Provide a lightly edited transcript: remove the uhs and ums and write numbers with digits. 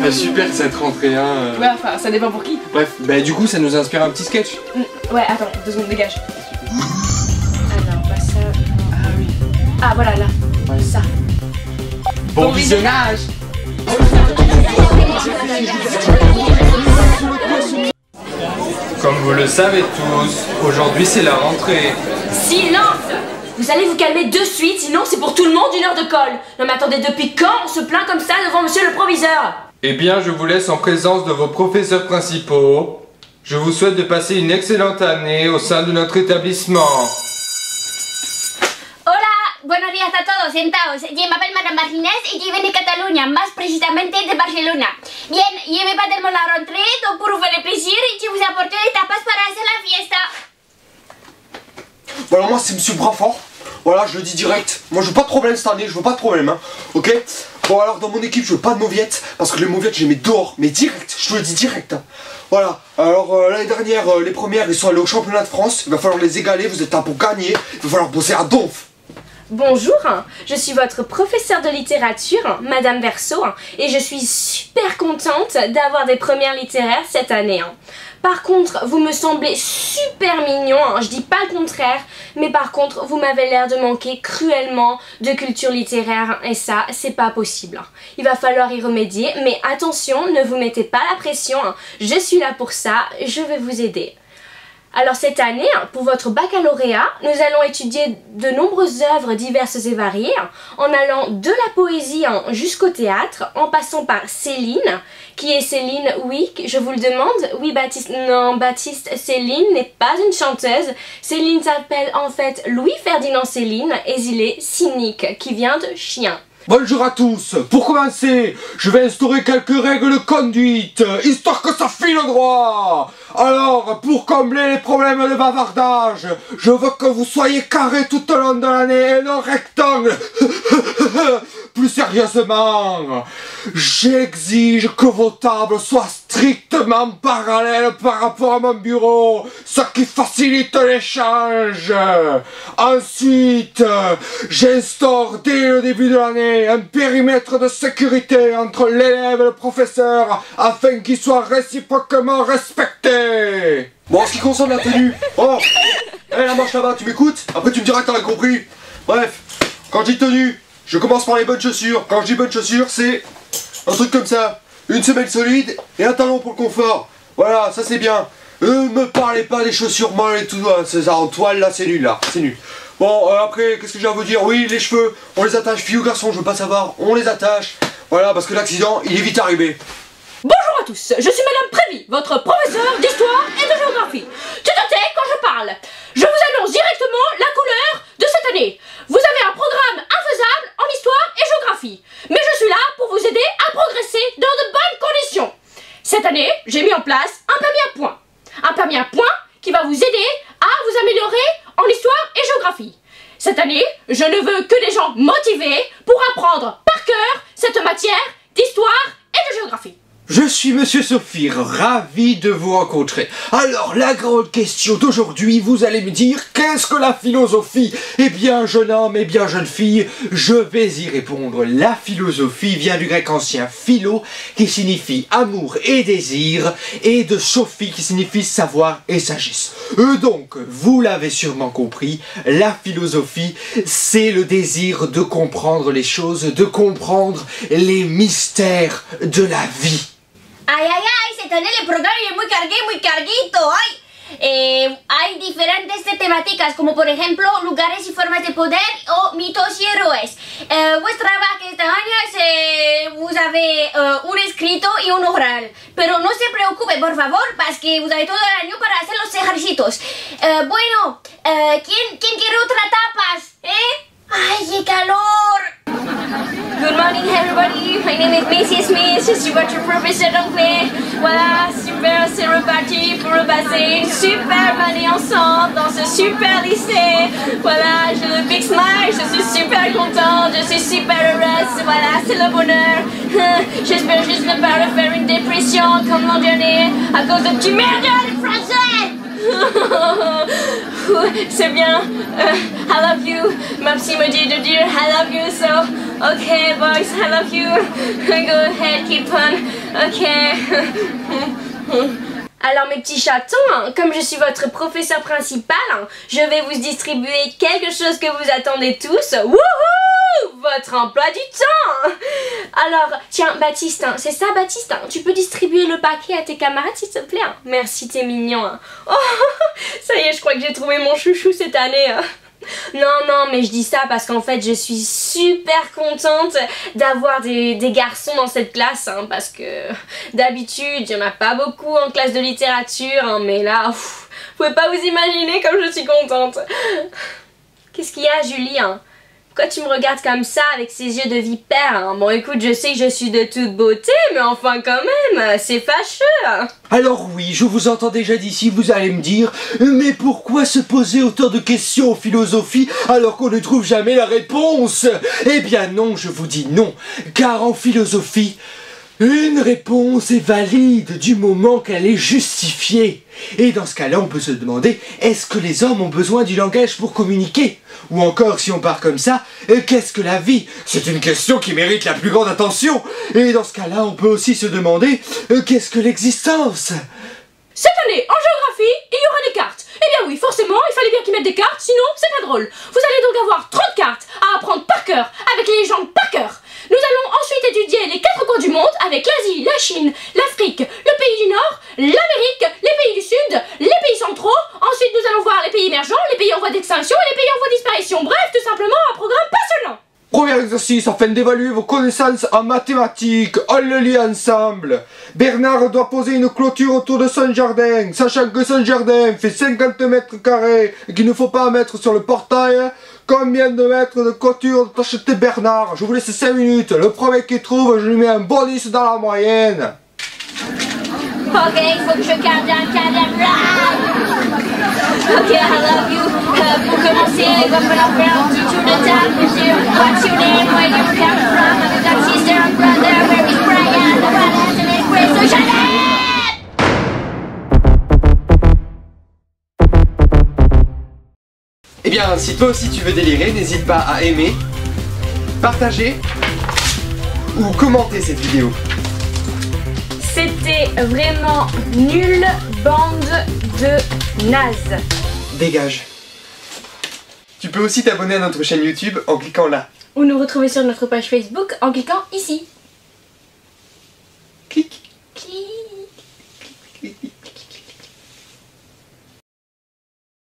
Ah, super cette rentrée, hein. Ouais, enfin, ça dépend pour qui. Bref, bah du coup, ça nous inspire un petit sketch. Ouais, attends, 2 secondes, dégage. Alors, pas ça. Ah oui. Ah, voilà, là. Ouais. Ça. Bon visionnage. Comme vous le savez tous, aujourd'hui c'est la rentrée. Silence! Vous allez vous calmer de suite, sinon c'est pour tout le monde 1 heure de colle. Non mais attendez, depuis quand on se plaint comme ça devant monsieur le proviseur? Eh bien, je vous laisse en présence de vos professeurs principaux. Je vous souhaite de passer une excellente année au sein de notre établissement. Hola, buenos días a todos, sentados. Je m'appelle Madame Martinez et je viens de Catalunya, más precisamente de Barcelona. Bien, je vais pas tellement la rentrée, donc pour vous faire plaisir, je vous apporte des tapas para hacer la fiesta. Voilà, moi c'est Monsieur Brafort. Voilà, je le dis direct. Moi je veux pas de problème cette année, je veux pas de problème, hein. Ok? Bon, alors dans mon équipe, je veux pas de mauviettes, parce que les mauviettes, je les mets dehors, mais direct, je te le dis direct, hein. Voilà, alors l'année dernière, les premières, ils sont allés au championnat de France. Il va falloir les égaler, vous êtes là pour gagner. Il va falloir bosser à donf. Bonjour, je suis votre professeure de littérature, Madame Verseau, et je suis super contente d'avoir des premières littéraires cette année. Par contre, vous me semblez super mignon, je dis pas le contraire, mais par contre, vous m'avez l'air de manquer cruellement de culture littéraire, et ça, c'est pas possible. Il va falloir y remédier, mais attention, ne vous mettez pas la pression, je suis là pour ça, je vais vous aider. Alors cette année, pour votre baccalauréat, nous allons étudier de nombreuses œuvres diverses et variées, en allant de la poésie jusqu'au théâtre, en passant par Céline. Qui est Céline? Oui, je vous le demande. Oui, Baptiste. Non, Baptiste, Céline n'est pas une chanteuse. Céline s'appelle en fait Louis-Ferdinand Céline, et il est cynique, qui vient de chien. Bonjour à tous. Pour commencer, je vais instaurer quelques règles de conduite, histoire que ça file droit. Alors, pour combler les problèmes de bavardage, je veux que vous soyez carrés tout au long de l'année et non rectangle. Plus sérieusement, j'exige que vos tables soient strictement parallèles par rapport à mon bureau, ce qui facilite l'échange. Ensuite, j'instaure dès le début de l'année un périmètre de sécurité entre l'élève et le professeur afin qu'ils soient réciproquement respectés. Bon, en ce qui concerne la tenue, oh, la marche là-bas, tu m'écoutes? Après tu me diras que t'as compris. Bref, quand je dis tenue, je commence par les bonnes chaussures. Quand je dis bonnes chaussures, c'est un truc comme ça. Une semelle solide et un talon pour le confort. Voilà, ça c'est bien. Me parlez pas des chaussures molles et tout, c'est ça en toile là, c'est nul là, c'est nul. Bon, après, qu'est-ce que j'ai à vous dire? Oui, les cheveux, on les attache, filles ou garçons, je veux pas savoir, on les attache. Voilà, parce que l'accident, il est vite arrivé. Bonjour à tous, je suis Madame Prévy, votre professeure d'histoire et de géographie. Tu te tais quand je parle. Je vous annonce directement la couleur de cette année. Vous avez un programme infaisable en histoire et géographie. Mais je suis là pour vous aider à progresser dans de bonnes conditions. Cette année, j'ai mis en place un permis à points. Un permis à points qui va vous aider à vous améliorer en histoire et géographie. Cette année, je ne veux que des gens motivés pour apprendre par cœur cette matière d'histoire et de géographie. Je suis Monsieur Sophir, ravi de vous rencontrer. Alors, la grande question d'aujourd'hui, vous allez me dire, qu'est-ce que la philosophie? Eh bien, jeune homme, eh bien, jeune fille, je vais y répondre. La philosophie vient du grec ancien philo, qui signifie amour et désir, et de sophie, qui signifie savoir et sagesse. Donc, vous l'avez sûrement compris, la philosophie, c'est le désir de comprendre les choses, de comprendre les mystères de la vie. Ay, ay, ay, cette année le programme est muy carguito, ay. Hay diferentes temáticas, como por ejemplo lugares y formas de poder o mitos y héroes. Vuestra vaca este año vous avez un escrito y un oral. Pero no se preocupe, por favor, porque vous avez todo el año para hacer los ejercicios. Bueno, ¿quién quiere otra tapas? ¡Ay, qué calor! Good morning everybody, my name is Mrs. Smith, je suis votre professeur d'anglais. Voilà, super, c'est reparti pour passer une super année ensemble dans ce super lycée. Voilà, j'ai le big smile, je suis super contente, je suis super heureuse, voilà, c'est le bonheur. J'espère juste ne pas refaire une dépression comme l'an dernier à cause de petits merdias de français. C'est bien. I love you. Ma psy me dit de dire I love you, so Okay, boys, I love you. Go ahead, keep on. Okay. Alors mes petits chatons, hein, comme je suis votre professeur principal, hein, je vais vous distribuer quelque chose que vous attendez tous. Wouhou! Votre emploi du temps. Alors, tiens, Baptiste, hein, c'est ça Baptiste, hein, tu peux distribuer le paquet à tes camarades s'il te plaît, hein. Merci, t'es mignon. Hein. Oh, ça y est, je crois que j'ai trouvé mon chouchou cette année. Hein. Non, mais je dis ça parce qu'en fait je suis super contente d'avoir des garçons dans cette classe, hein, parce que d'habitude il n'y en a pas beaucoup en classe de littérature, hein, mais là, vous pouvez pas vous imaginer comme je suis contente. Qu'est-ce qu'il y a, Julie, hein? Pourquoi tu me regardes comme ça avec ces yeux de vipère, hein? Bon écoute, je sais que je suis de toute beauté, mais enfin quand même, c'est fâcheux. Alors oui, je vous entends déjà d'ici, vous allez me dire, mais pourquoi se poser autant de questions en philosophie alors qu'on ne trouve jamais la réponse? Eh bien non, je vous dis non, car en philosophie, une réponse est valide du moment qu'elle est justifiée. Et dans ce cas-là, on peut se demander, est-ce que les hommes ont besoin du langage pour communiquer? Ou encore, si on part comme ça, qu'est-ce que la vie? C'est une question qui mérite la plus grande attention. Et dans ce cas-là, on peut aussi se demander, qu'est-ce que l'existence? Cette année, en géographie, il y aura des cartes. Eh bien oui, forcément, il fallait bien qu'ils mettent des cartes, sinon c'est pas drôle. Vous allez donc avoir 30 cartes à apprendre par cœur, avec les légendes par cœur. Nous allons ensuite étudier les 4 coins du monde avec l'Asie, la Chine, l'Afrique, le pays du Nord, l'Amérique, les pays du Sud, les pays centraux. Ensuite, nous allons voir les pays émergents, les pays en voie d'extinction et les pays en voie de disparition. Bref, tout simplement un programme passionnant. Premier exercice afin d'évaluer vos connaissances en mathématiques. On le lit ensemble. Bernard doit poser une clôture autour de son jardin, sachant que son jardin fait 50 mètres carrés et qu'il ne faut pas mettre sur le portail. Combien de mètres de clôture doit acheter Bernard? Je vous laisse 5 minutes. Le premier qui trouve, je lui mets un bonus dans la moyenne. Ok, il faut que je garde un cadavre. Ok, I love you. Pour commencer, on va faire un petit tour de table. What's your name? Where you come from? I've got sister and brother. Where is Brian? What has an Chris? So shut up! Eh bien, si toi aussi tu veux délirer, n'hésite pas à aimer, partager ou commenter cette vidéo. C'était vraiment nul, bande de nazes. Dégage. Tu peux aussi t'abonner à notre chaîne YouTube en cliquant là. Ou nous retrouver sur notre page Facebook en cliquant ici.